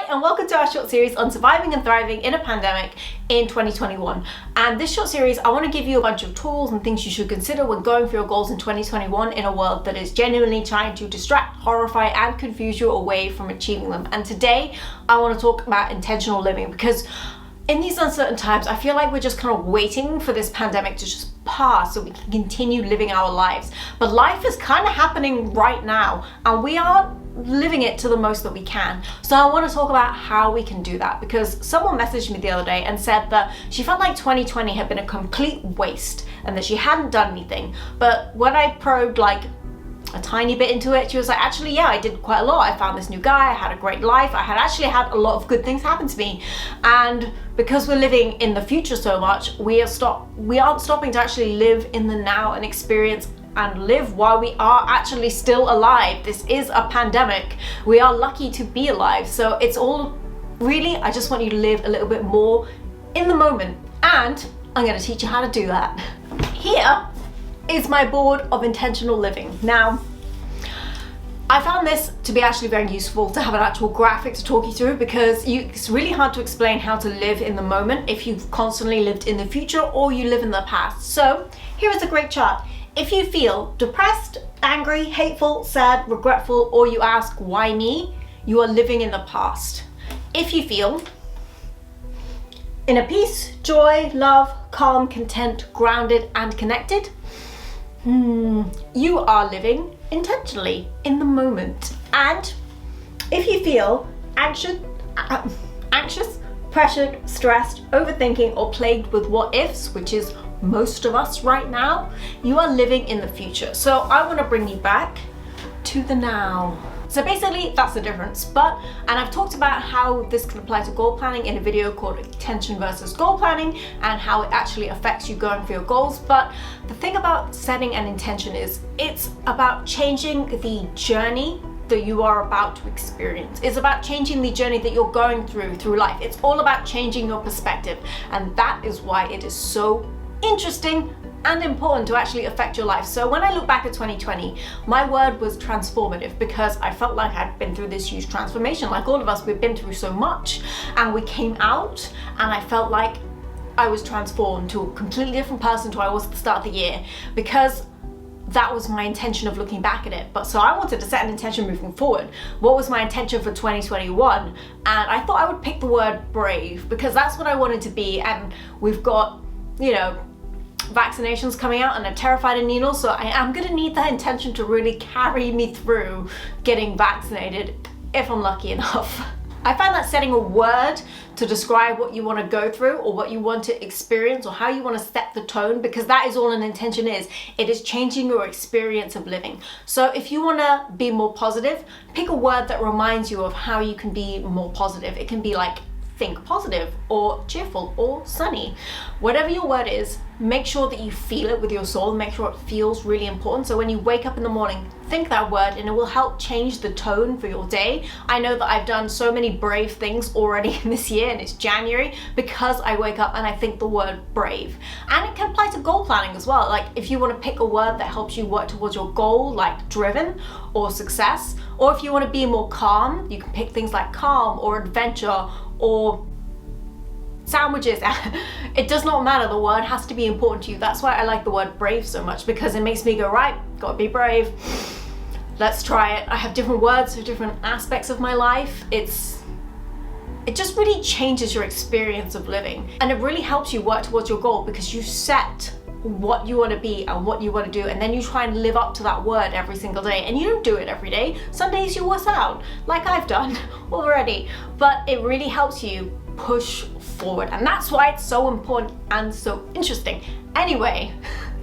And welcome to our short series on surviving and thriving in a pandemic in 2021. And this short series, I want to give you a bunch of tools and things you should consider when going for your goals in 2021 in a world that is genuinely trying to distract, horrify, and confuse you away from achieving them. And today, I want to talk about intentional living, because in these uncertain times, I feel like we're just kind of waiting for this pandemic to just pass so we can continue living our lives. But life is kind of happening right now, and we are living it to the most that we can. So I want to talk about how we can do that, because someone messaged me the other day and said that she felt like 2020 had been a complete waste and that she hadn't done anything. But when I probed like a tiny bit into it, she was like, actually, yeah, I did quite a lot. I found this new guy, I had a great life, I had actually had a lot of good things happen to me. And because we're living in the future so much, we aren't stopping to actually live in the now and experience and live while we are actually still alive. This is a pandemic. We are lucky to be alive. So it's all really, I just want you to live a little bit more in the moment. And I'm going to teach you how to do that. Here is my board of intentional living. Now, I found this to be actually very useful to have an actual graphic to talk you through, because it's really hard to explain how to live in the moment if you've constantly lived in the future or you live in the past. So here is a great chart. If you feel depressed, angry, hateful, sad, regretful, or you ask, why me? You are living in the past. If you feel inner peace, joy, love, calm, content, grounded, and connected, you are living intentionally in the moment. And if you feel anxious, pressured, stressed, overthinking, or plagued with what ifs, which is most of us right now, you are living in the future. So I want to bring you back to the now. So basically that's the difference. And I've talked about how this can apply to goal planning in a video called Intention versus Goal Planning, and how it actually affects you going for your goals. But the thing about setting an intention is it's about changing the journey that you are about to experience. It's about changing the journey that you're going through life. It's all about changing your perspective. And that is why it is so interesting and important to actually affect your life. So when I look back at 2020, my word was transformative, because I felt like I'd been through this huge transformation. Like all of us, we've been through so much, and we came out and I felt like I was transformed to a completely different person to I was at the start of the year, because that was my intention of looking back at it. But so I wanted to set an intention moving forward. What was my intention for 2021? And I thought I would pick the word brave, because that's what I wanted to be. And we've got, vaccinations coming out, and I'm terrified of needles, so I am gonna need that intention to really carry me through getting vaccinated if I'm lucky enough. I find that setting a word to describe what you want to go through or what you want to experience or how you want to set the tone, because that is all an intention is. It is changing your experience of living. So if you want to be more positive, pick a word that reminds you of how you can be more positive. It can be like think positive or cheerful or sunny. Whatever your word is, make sure that you feel it with your soul, make sure it feels really important. So when you wake up in the morning, think that word, and it will help change the tone for your day. I know that I've done so many brave things already in this year, and it's January, because I wake up and I think the word brave. And it can apply to goal planning as well. Like if you want to pick a word that helps you work towards your goal, like driven or success, or if you want to be more calm, you can pick things like calm or adventure or sandwiches. It does not matter, the word has to be important to you. That's why I like the word brave so much, because it makes me go, right, gotta be brave, let's try it. I have different words for different aspects of my life. It just really changes your experience of living, and it really helps you work towards your goal, because you set what you want to be and what you want to do, and then you try and live up to that word every single day. And you don't do it every day. Some days you wuss out, like I've done already, but it really helps you push forward, and that's why it's so important and so interesting. Anyway,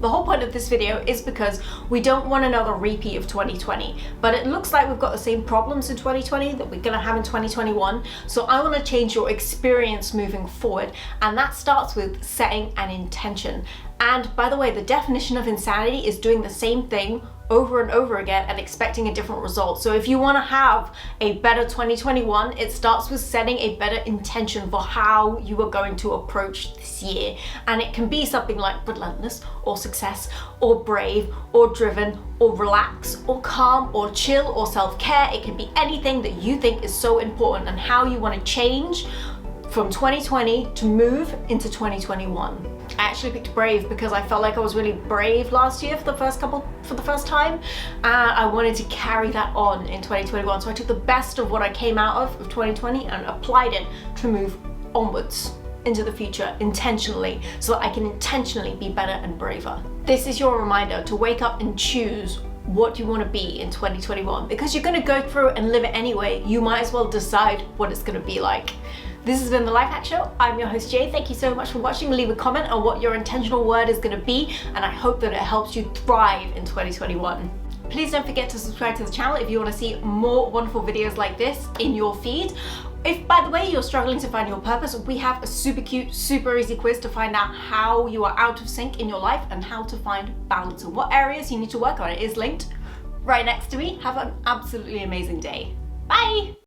the whole point of this video is because we don't want another repeat of 2020, but it looks like we've got the same problems in 2020 that we're gonna have in 2021. So I want to change your experience moving forward, and that starts with setting an intention. And by the way, the definition of insanity is doing the same thing over and over again and expecting a different result. So if you want to have a better 2021, it starts with setting a better intention for how you are going to approach this year. And it can be something like relentless, or success, or brave, or driven, or relax, or calm, or chill, or self-care. It can be anything that you think is so important and how you want to change from 2020 to move into 2021. I actually picked brave because I felt like I was really brave last year for the first time, and I wanted to carry that on in 2021. So I took the best of what I came out of 2020 and applied it to move onwards into the future intentionally, so that I can intentionally be better and braver. This is your reminder to wake up and choose what you want to be in 2021, because you're going to go through and live it anyway. You might as well decide what it's going to be like. This has been the Lifehack Show. I'm your host Jay. Thank you so much for watching. Leave a comment on what your intentional word is going to be, and I hope that it helps you thrive in 2021. Please don't forget to subscribe to the channel if you want to see more wonderful videos like this in your feed. If, by the way, you're struggling to find your purpose, we have a super cute, super easy quiz to find out how you are out of sync in your life and how to find balance and what areas you need to work on. It is linked right next to me. Have an absolutely amazing day. Bye!